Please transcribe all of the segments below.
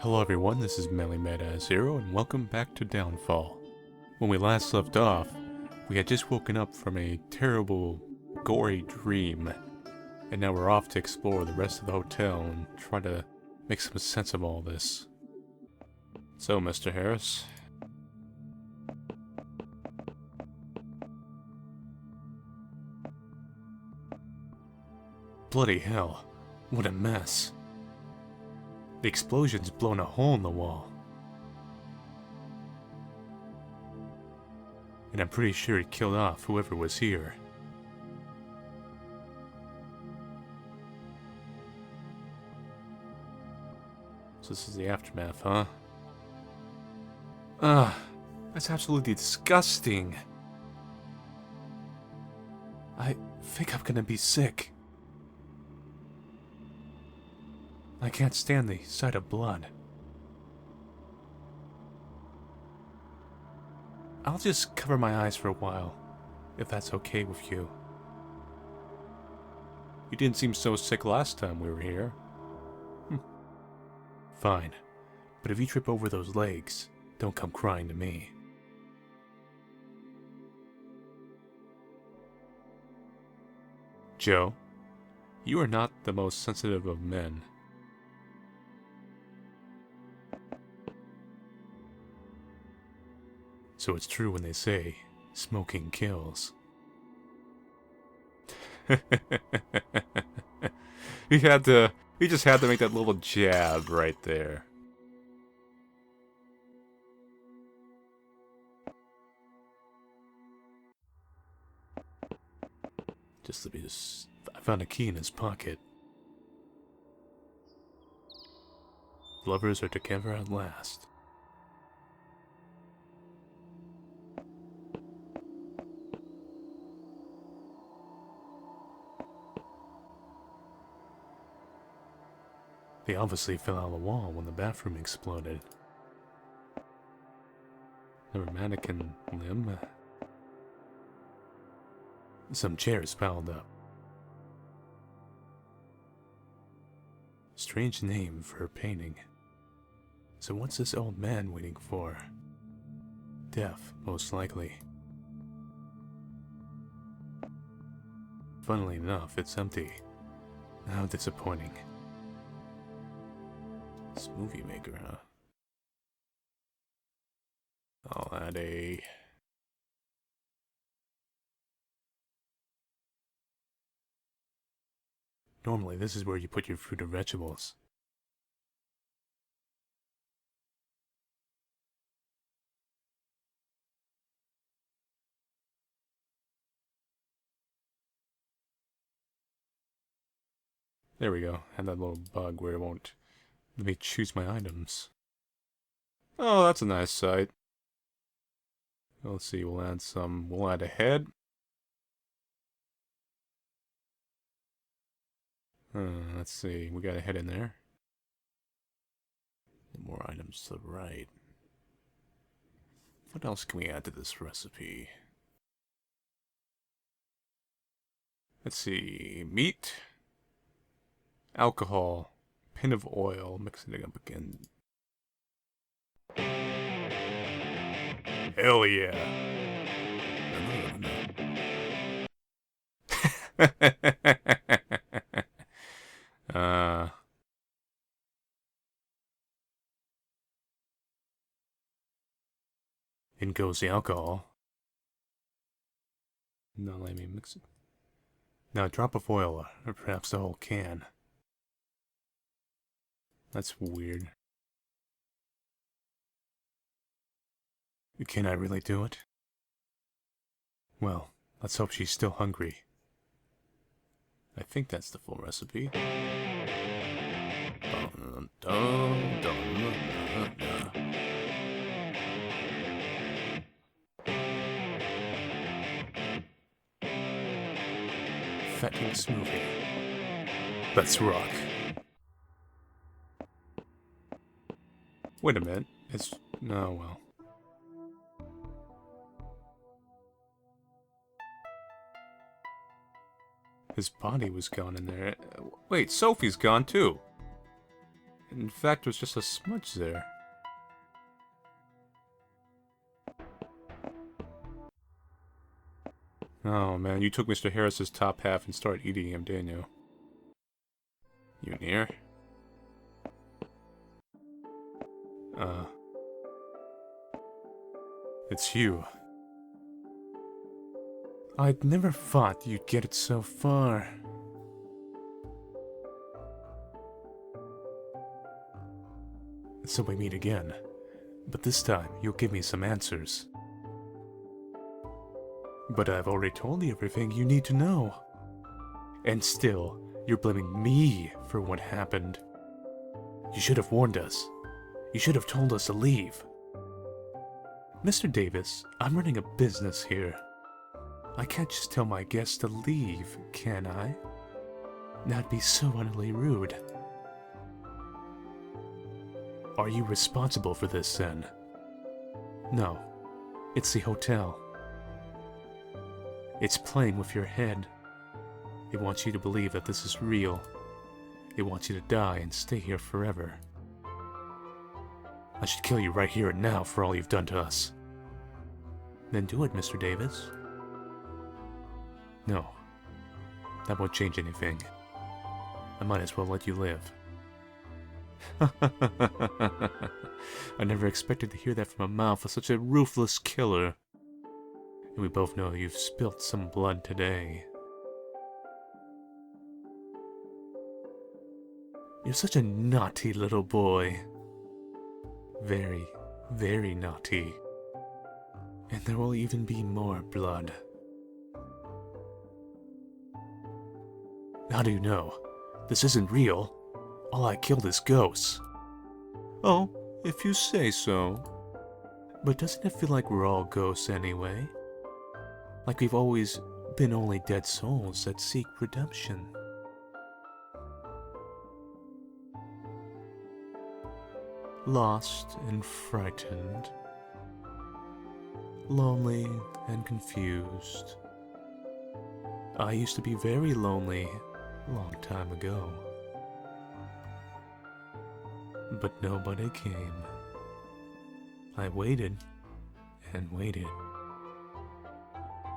Hello everyone, this is ManlyBadassHero, and welcome back to Downfall. When we last left off, we had just woken up from a terrible, gory dream, and now we're off to explore the rest of the hotel and try to make some sense of all this. So, Mr. Harris. Bloody hell, what a mess. The explosion's blown a hole in the wall. And I'm pretty sure it killed off whoever was here. So this is the aftermath, huh? Ugh, that's absolutely disgusting. I think I'm gonna be sick. I can't stand the sight of blood. I'll just cover my eyes for a while, if that's okay with you. You didn't seem so sick last time we were here. Fine, but if you trip over those legs, don't come crying to me. Joe, you are not the most sensitive of men. So it's true when they say, smoking kills. He just had to make that little jab right there. I found a key in his pocket. Lovers are together at last. They obviously fell out of the wall when the bathroom exploded. The mannequin limb. Some chairs piled up. Strange name for a painting. So what's this old man waiting for? Death, most likely. Funnily enough, it's empty. How disappointing. This movie maker, huh? I'll add a... Normally, this is where you put your fruit and vegetables. There we go. Had that little bug where it won't let me choose my items. Oh, that's a nice sight. Let's see, we'll add a head. Let's see, we got a head in there. More items to the right. What else can we add to this recipe? Let's see, meat, alcohol, pin of oil, mixing it up again. Hell yeah! In goes the alcohol. Now let me mix it. Now a drop of oil, or perhaps the whole can. That's weird. Can I really do it? Well, let's hope she's still hungry. I think that's the full recipe. Fattening smoothie. Let's rock. Wait a minute. Oh well. His body was gone in there. Wait, Sophie's gone too. In fact, there's just a smudge there. Oh man, you took Mr. Harris's top half and started eating him, didn't you? You near? It's you. I'd never thought you'd get it so far. So we meet again. But this time, you'll give me some answers. But I've already told you everything you need to know. And still, you're blaming me for what happened. You should have warned us. You should have told us to leave. Mr. Davis, I'm running a business here. I can't just tell my guests to leave, can I? That'd be so utterly rude. Are you responsible for this, then? No. It's the hotel. It's playing with your head. It wants you to believe that this is real. It wants you to die and stay here forever. I should kill you right here and now for all you've done to us. Then do it, Mr. Davis. No. That won't change anything. I might as well let you live. I never expected to hear that from a mouth of such a ruthless killer. And we both know you've spilt some blood today. You're such a naughty little boy. Very, very naughty. And there will even be more blood. How do you know? This isn't real. All I killed is ghosts. Oh, if you say so. But doesn't it feel like we're all ghosts anyway? Like we've always been only dead souls that seek redemption. Lost and frightened. Lonely and confused. I used to be very lonely a long time ago. But nobody came. I waited and waited.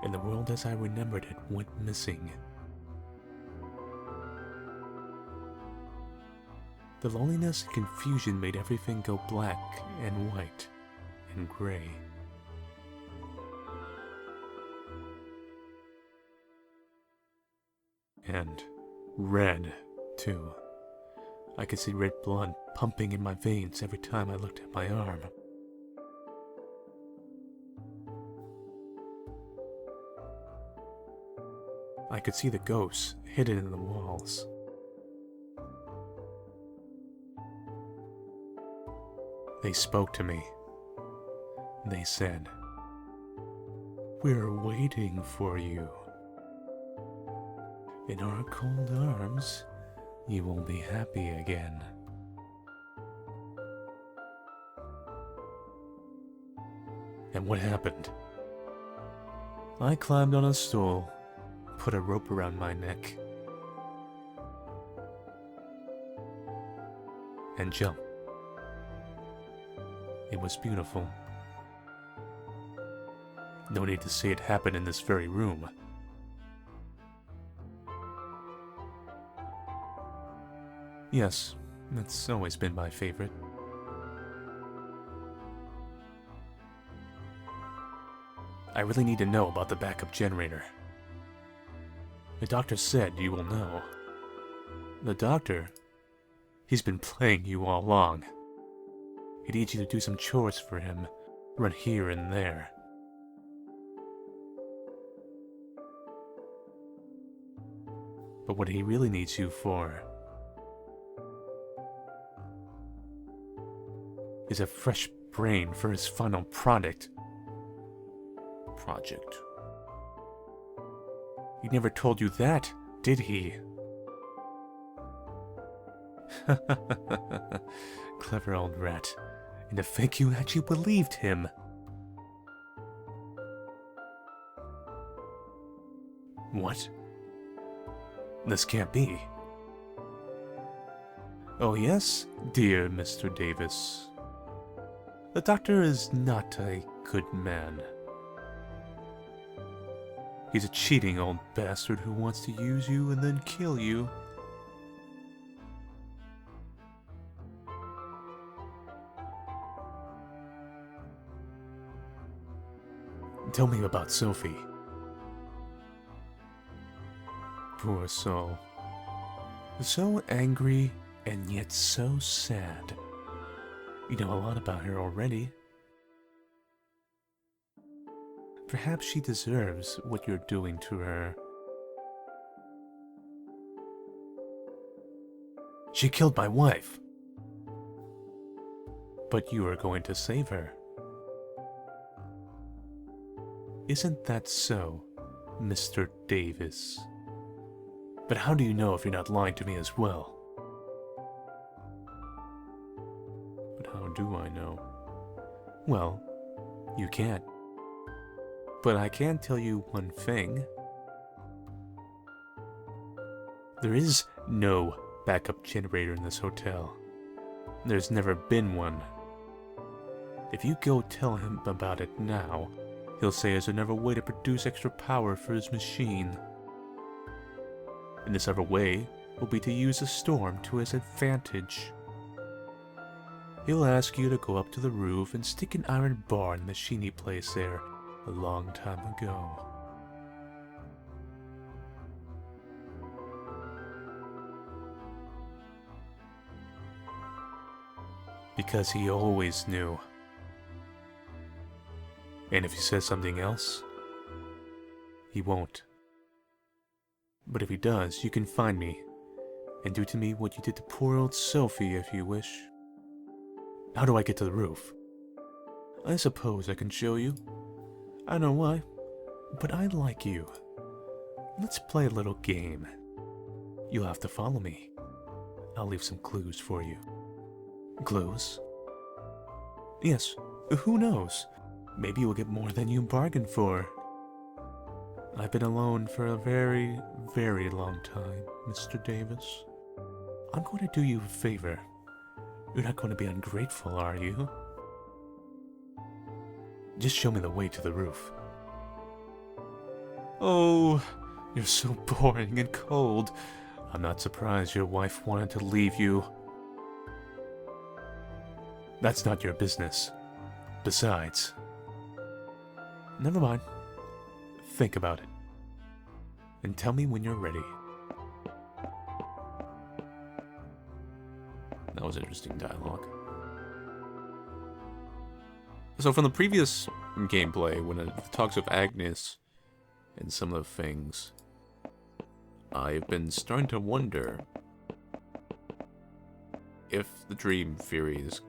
And the world as I remembered it went missing. The loneliness and confusion made everything go black and white and gray. And red, too. I could see red blood pumping in my veins every time I looked at my arm. I could see the ghosts hidden in the walls. They spoke to me. They said, "We're waiting for you. In our cold arms, you will be happy again." And what happened? I climbed on a stool, put a rope around my neck, and jumped. It was beautiful. No need to say it happened in this very room. Yes, that's always been my favorite. I really need to know about the backup generator. The doctor said you will know. The doctor? He's been playing you all along. He needs you to do some chores for him, run here and there. But what he really needs you for is a fresh brain for his final project. He never told you that, did he? Clever old rat. And to think you actually believed him. What? This can't be. Oh yes, dear Mr. Davis. The doctor is not a good man. He's a cheating old bastard who wants to use you and then kill you. Tell me about Sophie. Poor soul. So angry and yet so sad. You know a lot about her already. Perhaps she deserves what you're doing to her. She killed my wife. But you are going to save her. Isn't that so, Mr. Davis? But how do you know if you're not lying to me as well? But how do I know? Well, you can't. But I can tell you one thing. There is no backup generator in this hotel. There's never been one. If you go tell him about it now, he'll say there's another way to produce extra power for his machine. And this other way will be to use the storm to his advantage. He'll ask you to go up to the roof and stick an iron bar in the machine he placed there a long time ago. Because he always knew. And if he says something else, he won't. But if he does, you can find me, and do to me what you did to poor old Sophie if you wish. How do I get to the roof? I suppose I can show you. I don't know why, but I like you. Let's play a little game. You'll have to follow me. I'll leave some clues for you. Clues? Yes, who knows? Maybe you'll get more than you bargained for. I've been alone for a very, very long time, Mr. Davis. I'm going to do you a favor. You're not going to be ungrateful, are you? Just show me the way to the roof. Oh, you're so boring and cold. I'm not surprised your wife wanted to leave you. That's not your business. Besides... Never mind. Think about it. And tell me when you're ready. That was interesting dialogue. So from the previous gameplay, when it talks of Agnes and some of the things, I've been starting to wonder if the dream theory is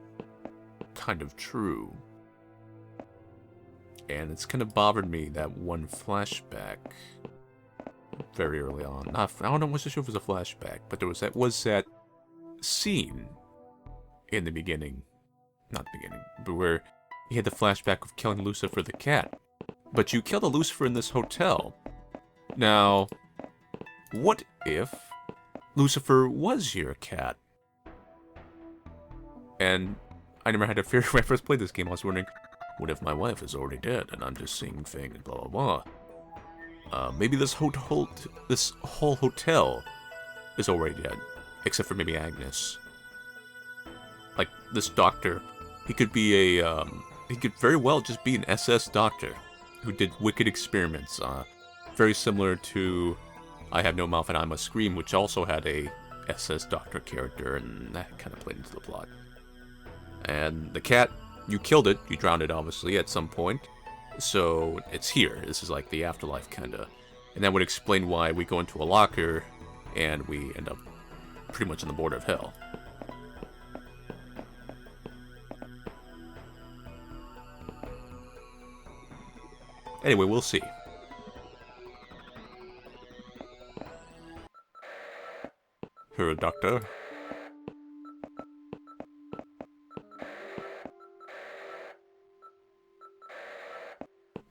kind of true. And it's kind of bothered me that one flashback very early on. I don't know, I wasn't sure if it was a flashback, but there was that scene in the beginning. Not the beginning, but where he had the flashback of killing Lucifer the cat. But you killed a Lucifer in this hotel. Now, what if Lucifer was your cat? And I never had a fear when I first played this game. I was wondering, what if my wife is already dead and I'm just seeing things, blah blah blah. Maybe this whole hotel is already dead, except for maybe Agnes. Like this doctor, he could be he could very well just be an SS doctor who did wicked experiments. Very similar to I Have No Mouth and I Must Scream, which also had a SS doctor character, and that kind of played into the plot. And the cat, you killed it, you drowned it obviously at some point, so it's here. This is like the afterlife kinda. And that would explain why we go into a locker and we end up pretty much on the border of hell. Anyway, we'll see. Here, doctor.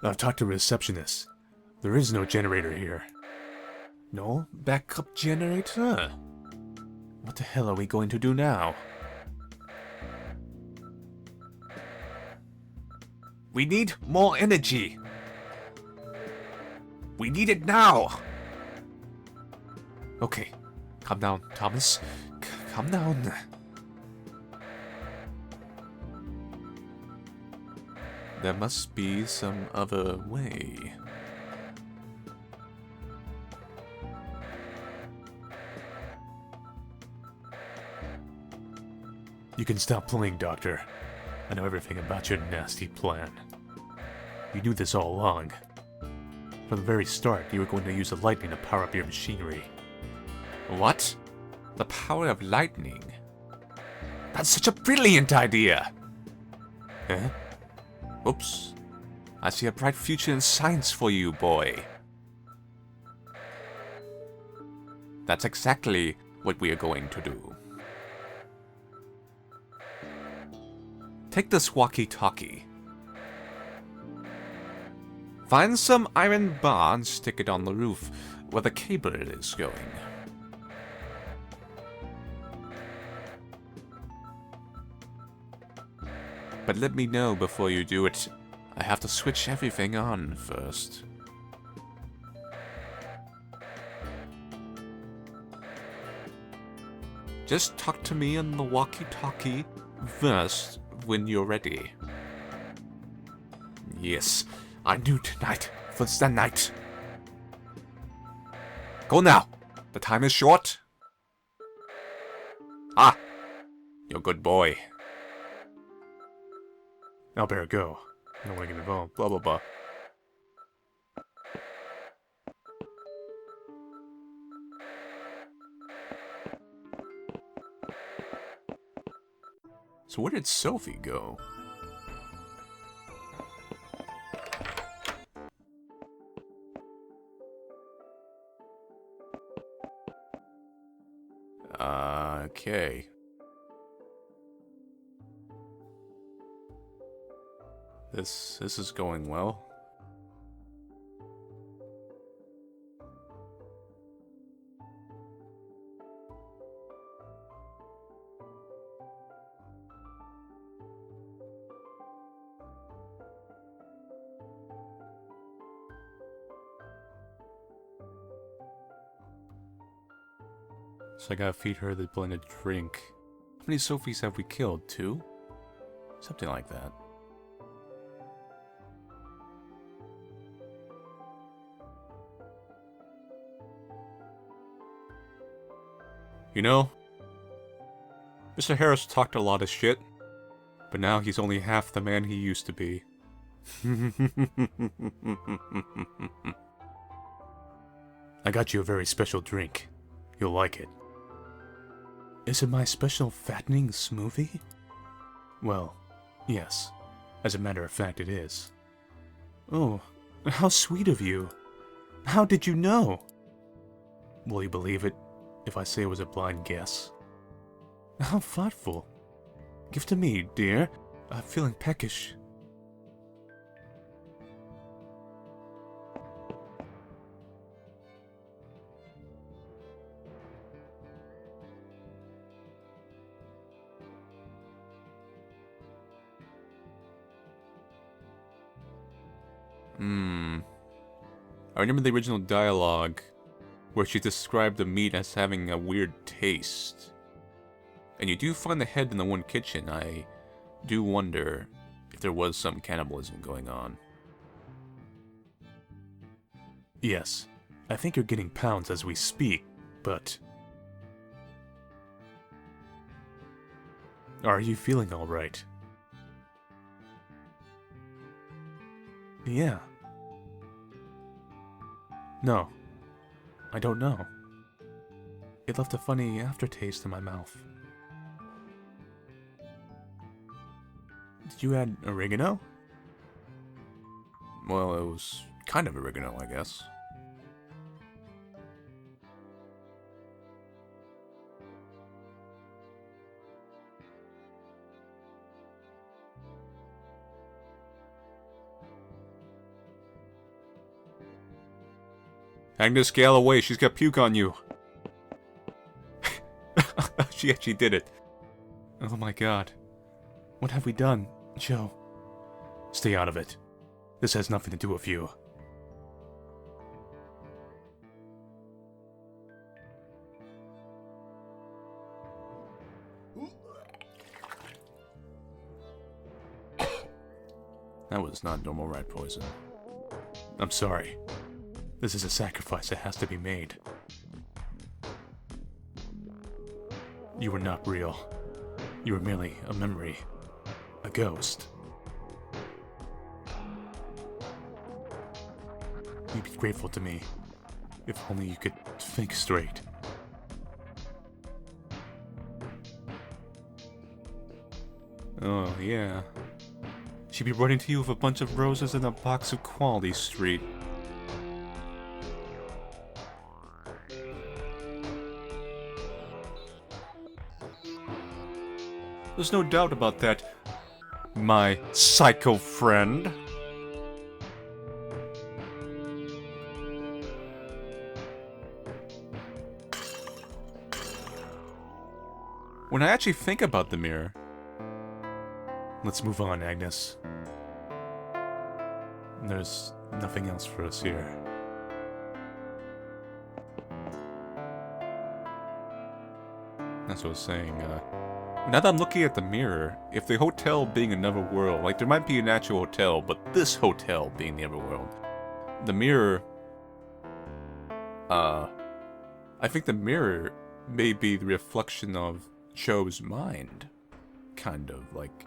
I've talked to a receptionist. There is no generator here. No backup generator? What the hell are we going to do now? We need more energy. We need it now. Okay, calm down, Thomas. Calm down. There must be some other way. You can stop playing, Doctor. I know everything about your nasty plan. You knew this all along. From the very start, you were going to use the lightning to power up your machinery. What? The power of lightning? That's such a brilliant idea! Huh? Oops. I see a bright future in science for you, boy. That's exactly what we are going to do. Take this walkie-talkie. Find some iron bar and stick it on the roof where the cable is going. But let me know before you do it. I have to switch everything on first. Just talk to me on the walkie-talkie first when you're ready. Yes, I knew tonight was the night. Go now. The time is short. Ah, you're a good boy. I better go. I don't want to get involved. Blah, blah, blah. So where did Sophie go? Okay. This is going well. So I gotta feed her the blended drink. How many Sophies have we killed? 2? Something like that. You know, Mr. Harris talked a lot of shit, but now he's only half the man he used to be. I got you a very special drink. You'll like it. Is it my special fattening smoothie? Well, yes. As a matter of fact, it is. Oh, how sweet of you. How did you know? Will you believe it if I say it was a blind guess? How thoughtful. Give to me, dear. I'm feeling peckish. I remember the original dialogue where she described the meat as having a weird taste. And you do find the head in the one kitchen. I do wonder if there was some cannibalism going on. Yes, I think you're getting pounds as we speak, but... Are you feeling alright? Yeah. No, I don't know. It left a funny aftertaste in my mouth. Did you add oregano? Well, it was kind of oregano, I guess. Agnes, scale away. She's got puke on you. She actually did it. Oh my god. What have we done, Joe? Stay out of it. This has nothing to do with you. That was not normal rat poison. I'm sorry. This is a sacrifice that has to be made. You were not real. You were merely a memory. A ghost. You'd be grateful to me. If only you could think straight. Oh, yeah. She'd be running to you with a bunch of roses and a box of Quality Street. There's no doubt about that, my psycho friend. When I actually think about the mirror... Let's move on, Agnes. There's nothing else for us here. That's what I was saying, now that I'm looking at the mirror, if the hotel being another world, like there might be an actual hotel, but this hotel being the other world, the mirror, I think the mirror may be the reflection of Joe's mind. Kind of, like,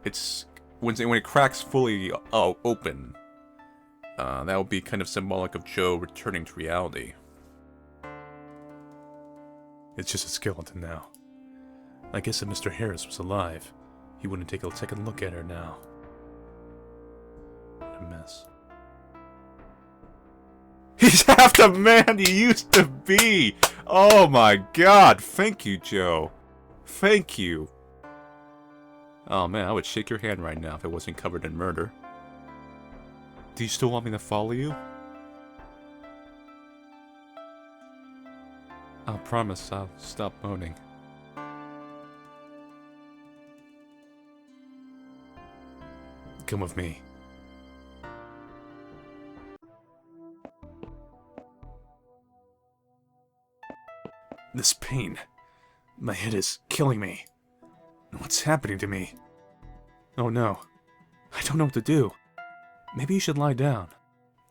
it's, when it cracks fully open, that would be kind of symbolic of Joe returning to reality. It's just a skeleton now. I guess if Mr. Harris was alive, he wouldn't take a second look at her now. What a mess. He's half the man he used to be! Oh my god, thank you, Joe. Thank you. Oh man, I would shake your hand right now if it wasn't covered in murder. Do you still want me to follow you? I'll promise I'll stop moaning. Come with me. This pain. My head is killing me. What's happening to me? Oh no. I don't know what to do. Maybe you should lie down.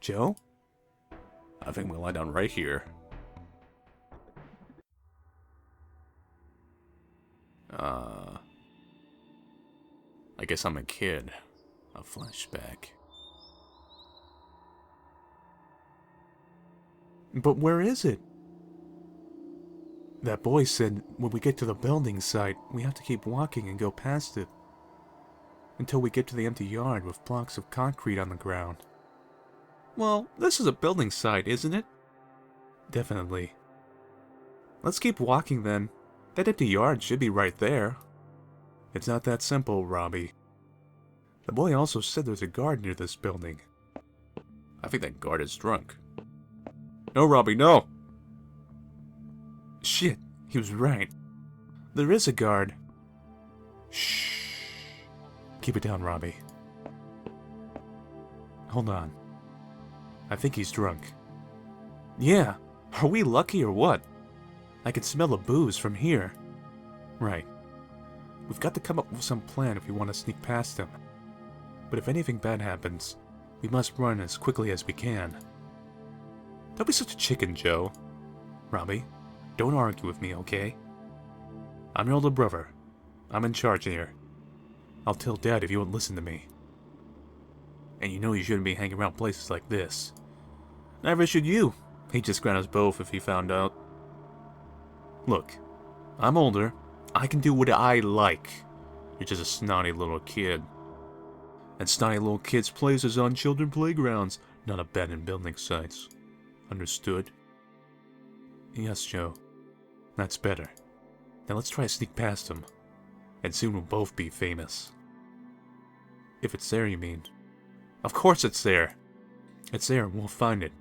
Joe? I think we'll lie down right here. I guess I'm a kid. A flashback. But where is it? That boy said when we get to the building site, we have to keep walking and go past it. Until we get to the empty yard with blocks of concrete on the ground. Well, this is a building site, isn't it? Definitely. Let's keep walking then. That empty yard should be right there. It's not that simple, Robbie. The boy also said there's a guard near this building. I think that guard is drunk. No, Robbie, no! Shit, he was right. There is a guard. Shh. Keep it down, Robbie. Hold on. I think he's drunk. Yeah, are we lucky or what? I can smell the booze from here. Right. We've got to come up with some plan if we want to sneak past him. But if anything bad happens, we must run as quickly as we can. Don't be such a chicken, Joe. Robbie, don't argue with me, okay? I'm your older brother. I'm in charge here. I'll tell Dad if you won't listen to me. And you know you shouldn't be hanging around places like this. Neither should you. He'd just ground us both if he found out. Look, I'm older. I can do what I like. You're just a snotty little kid. And snotty little kids' places on children playgrounds, not abandoned building sites. Understood? Yes, Joe. That's better. Now let's try to sneak past him. And soon we'll both be famous. If it's there, you mean? Of course it's there! It's there and we'll find it.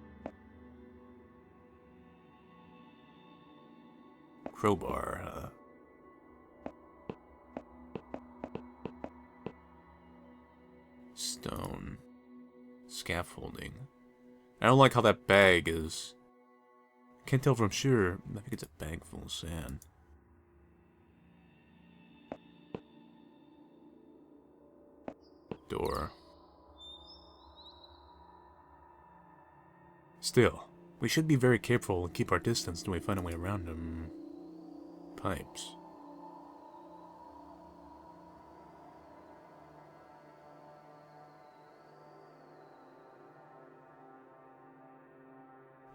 Crowbar, Stone. Scaffolding. I don't like how that bag is... Can't tell if I'm sure. I think it's a bag full of sand. Door. Still, we should be very careful and keep our distance until we find a way around them. Pipes.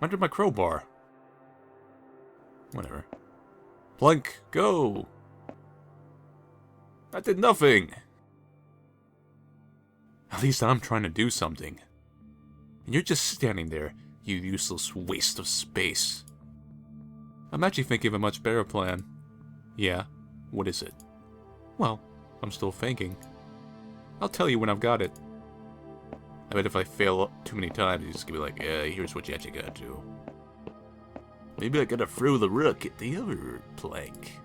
Under my crowbar. Whatever. Plank, go! I did nothing! At least I'm trying to do something. And you're just standing there, you useless waste of space. I'm actually thinking of a much better plan. Yeah, what is it? Well, I'm still thinking. I'll tell you when I've got it. I bet if I fail too many times, he's just gonna be like, yeah, here's what you actually gotta do. Maybe I gotta throw the rook at the other plank.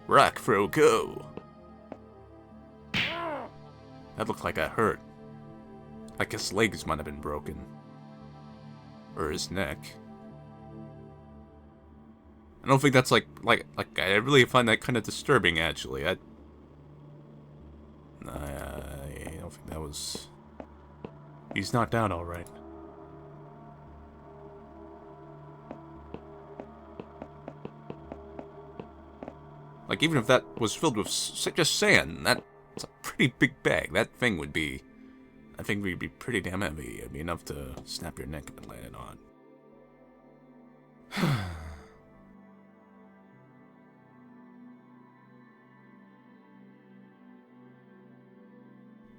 Rock throw, go! That looked like I hurt. Like his legs might have been broken. Or his neck. I don't think that's like I really find that kind of disturbing, actually. I don't think that was... He's knocked out alright. Like, even if that was filled with just sand, that's a pretty big bag. That thing would be... I think we'd be pretty damn heavy. It'd be enough to snap your neck and land it on.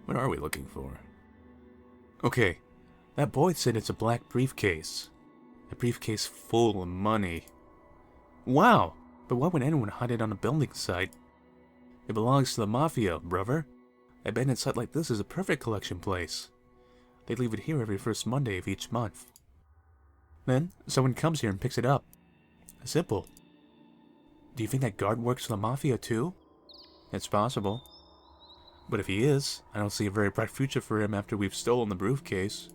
What are we looking for? Okay, that boy said it's a black briefcase. A briefcase full of money. Wow, but why would anyone hide it on a building site? It belongs to the Mafia, brother. A abandoned site like this is a perfect collection place. They leave it here every first Monday of each month. Then, someone comes here and picks it up. Simple. Do you think that guard works for the Mafia too? It's possible. But if he is, I don't see a very bright future for him after we've stolen the briefcase.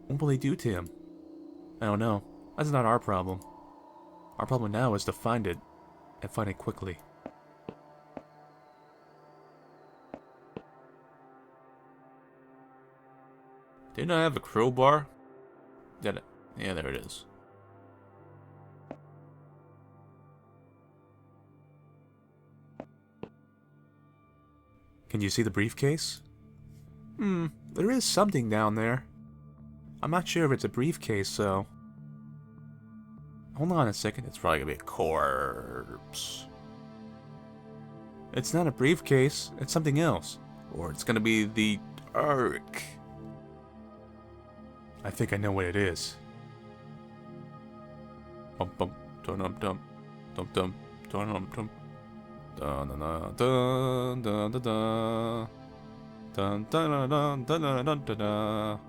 What will they do to him? I don't know. That's not our problem. Our problem now is to find it, and find it quickly. Didn't I have a crowbar? Did it? Yeah, there it is. Can you see the briefcase? There is something down there. I'm not sure if it's a briefcase, though. Hold on a second, it's probably gonna be a corpse. It's not a briefcase, it's something else. Or it's gonna be the Ark. I think I know what it is. Bum bum dum dum dum dum dum dum dum. Dun dun dun dun dun dun dun dun dun dun dun dun dun.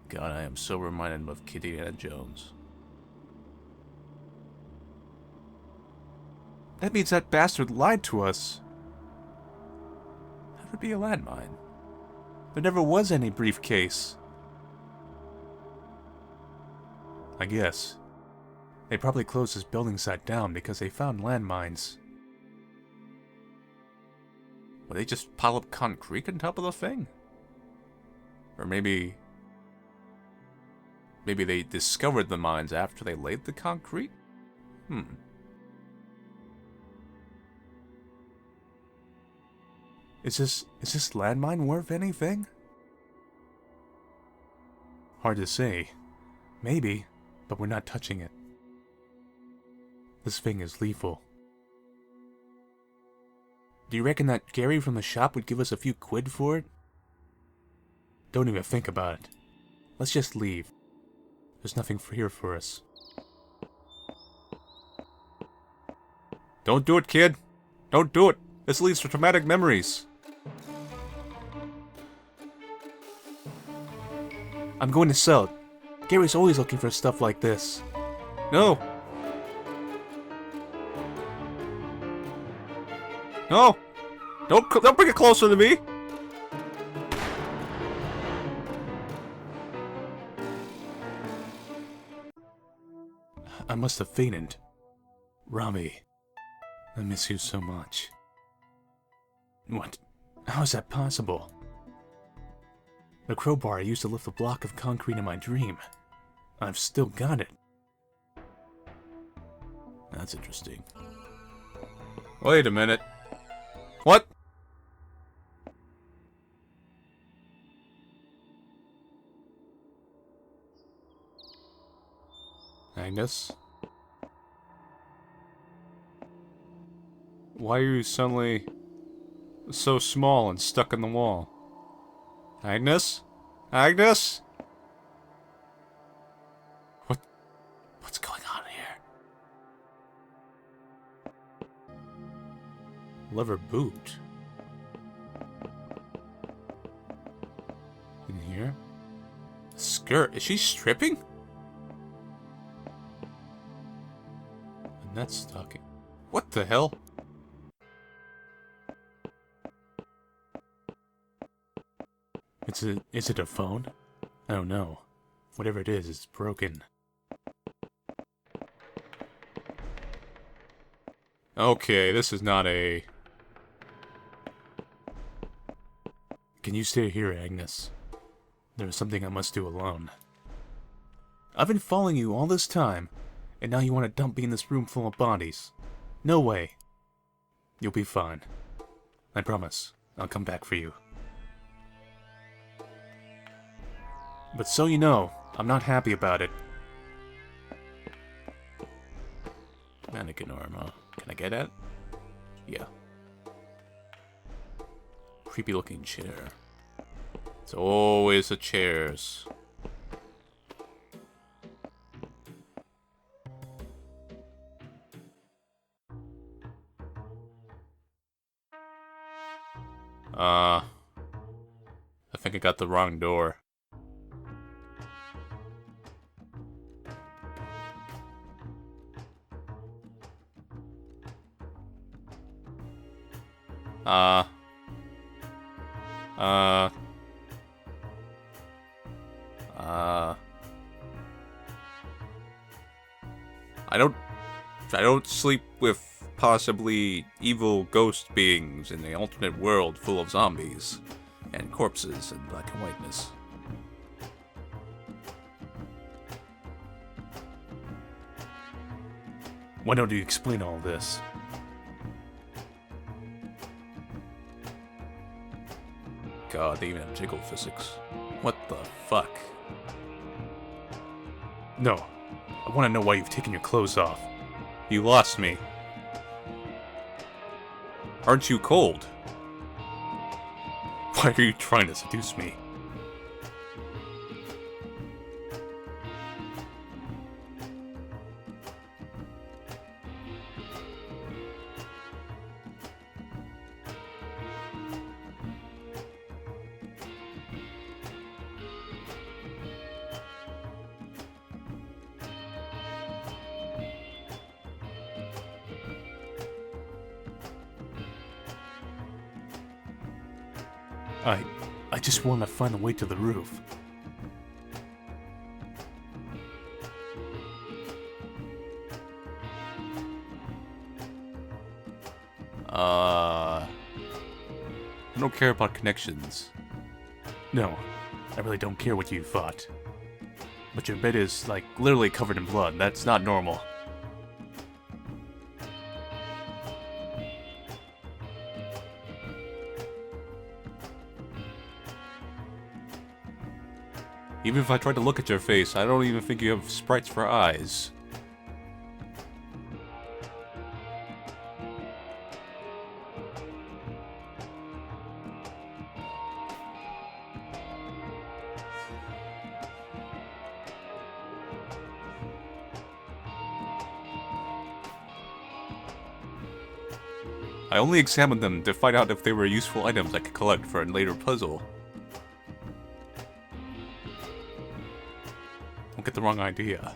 God, I am so reminded of Kitty and Jones. That means that bastard lied to us. How would it be a landmine? There never was any briefcase. I guess. They probably closed this building site down because they found landmines. Would they just pile up concrete on top of the thing? Or maybe they discovered the mines after they laid the concrete? Is this landmine worth anything? Hard to say. Maybe, but we're not touching it. This thing is lethal. Do you reckon that Gary from the shop would give us a few quid for it? Don't even think about it. Let's just leave. There's nothing here for us. Don't do it, kid! Don't do it! This leads to traumatic memories. I'm going to sell it. Gary's always looking for stuff like this. No! No! Don't bring it closer to me! I must have fainted. Rami, I miss you so much. What? How is that possible? The crowbar I used to lift a block of concrete in my dream. I've still got it. That's interesting. Wait a minute. What? Agnes? Why are you suddenly so small and stuck in the wall? Agnes? Agnes? What's going on here? Lever boot. In here? Skirt? Is she stripping? And that's stocking. What the hell? Is it a phone? I don't know. Whatever it is, it's broken. Okay, this is not a... Can you stay here, Agnes? There is something I must do alone. I've been following you all this time, and now you want to dump me in this room full of bodies. No way. You'll be fine. I promise. I'll come back for you. But so you know, I'm not happy about it. Mannequin arm, huh? Can I get it? Yeah. Creepy looking chair. It's always the chairs. I think I got the wrong door. I don't sleep with possibly evil ghost beings in an alternate world full of zombies and corpses and black and whiteness. Why don't you explain all this? God, they even have jiggle physics. What the fuck? No. I want to know why you've taken your clothes off. You lost me. Aren't you cold? Why are you trying to seduce me? I just want to find a way to the roof. I don't care about connections. No, I really don't care what you thought. But your bed is, like, literally covered in blood. That's not normal. Even if I try to look at your face, I don't even think you have sprites for eyes. I only examined them to find out if they were useful items I could collect for a later puzzle. Don't get the wrong idea.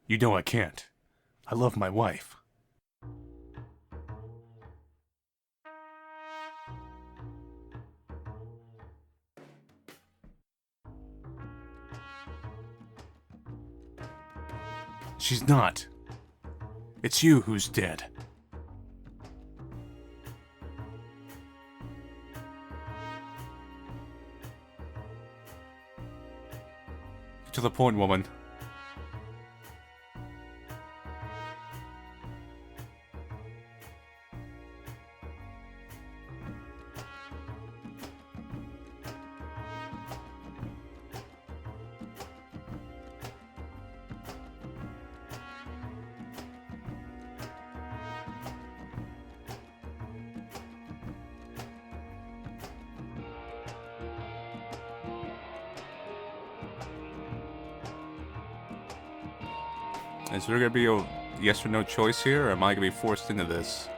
You know I can't. I love my wife. She's not. It's you who's dead. Get to the point, woman. Is there gonna be a yes or no choice here, or am I gonna be forced into this?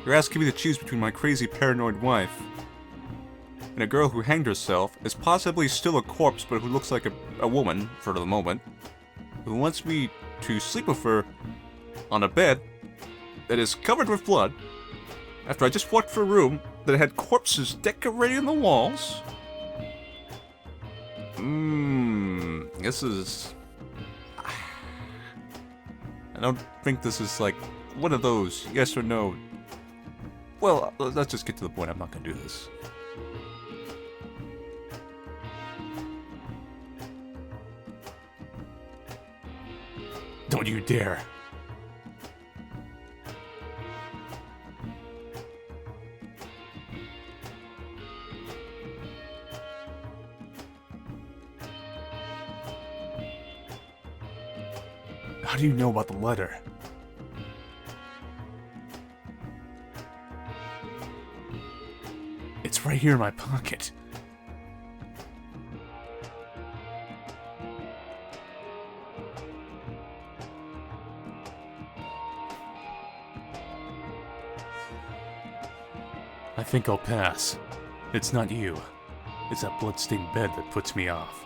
You're asking me to choose between my crazy paranoid wife and a girl who hanged herself, is possibly still a corpse but who looks like a woman for the moment, who wants me to sleep with her on a bed that is covered with blood after I just walked through a room that had corpses decorating the walls. This is... I don't think this is like one of those yes or no. Well, let's just get to the point. I'm not gonna do this. Don't you dare. How do you know about the letter? It's right here in my pocket. I think I'll pass. It's not you. It's that bloodstained bed that puts me off.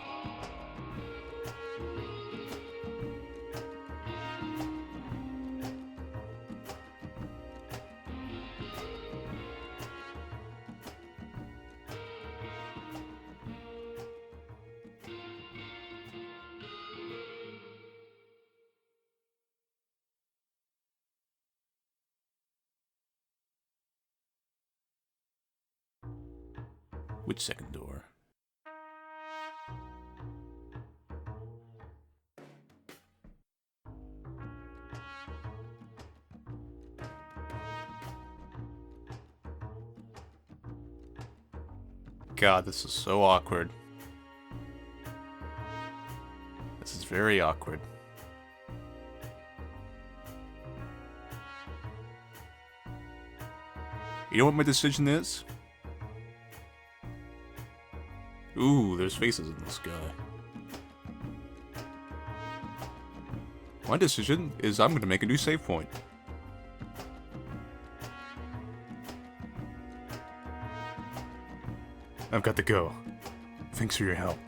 Which second door? God, this is so awkward. This is very awkward. You know what my decision is? Ooh, there's faces in the sky. My decision is I'm gonna make a new save point. I've got to go. Thanks for your help.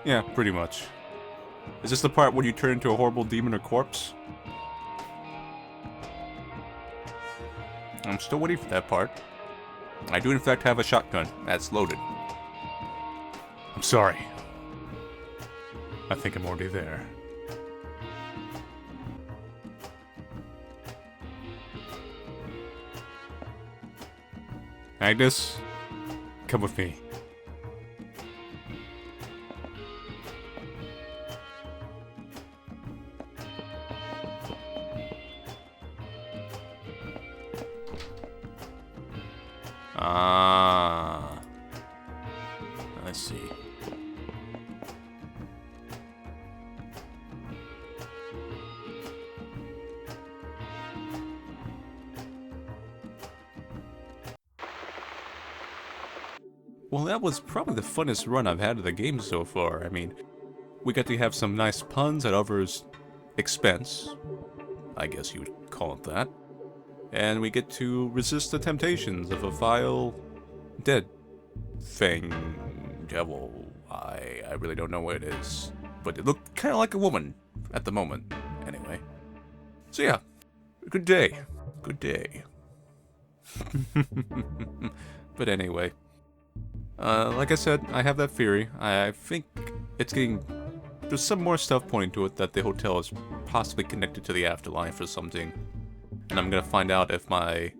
Yeah, pretty much. Is this the part when you turn into a horrible demon or corpse? I'm still waiting for that part. I do in fact have a shotgun that's loaded. I'm sorry. I think I'm already there. Agnes, come with me. I see. Well, that was probably the funnest run I've had of the game so far. I mean, we got to have some nice puns at others' expense. I guess you would call it that. And we get to resist the temptations of a vile, dead thing, devil. I really don't know what it is. But it looked kind of like a woman at the moment. Anyway. So yeah. Good day. Good day. But anyway. Like I said, I have that theory. I think it's getting... There's some more stuff pointing to it that the hotel is possibly connected to the afterlife or something. And I'm gonna find out if my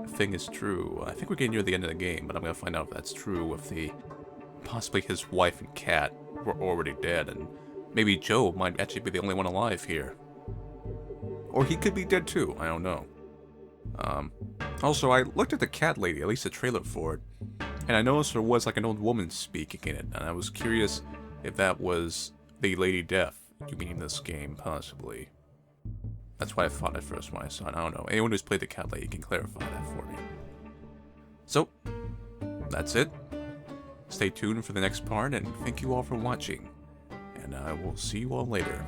thing is true. I think we're getting near the end of the game, but I'm gonna find out if that's true, if the... Possibly his wife and cat were already dead, and maybe Joe might actually be the only one alive here. Or he could be dead too, I don't know. Also, I looked at the cat lady, at least the trailer for it, and I noticed there was like an old woman speaking in it, and I was curious if that was the Lady Death you mean in this game, possibly. That's what I thought at first when I saw it. I don't know. Anyone who's played the cat lady can clarify that for me. So, that's it. Stay tuned for the next part, and thank you all for watching. And I will see you all later.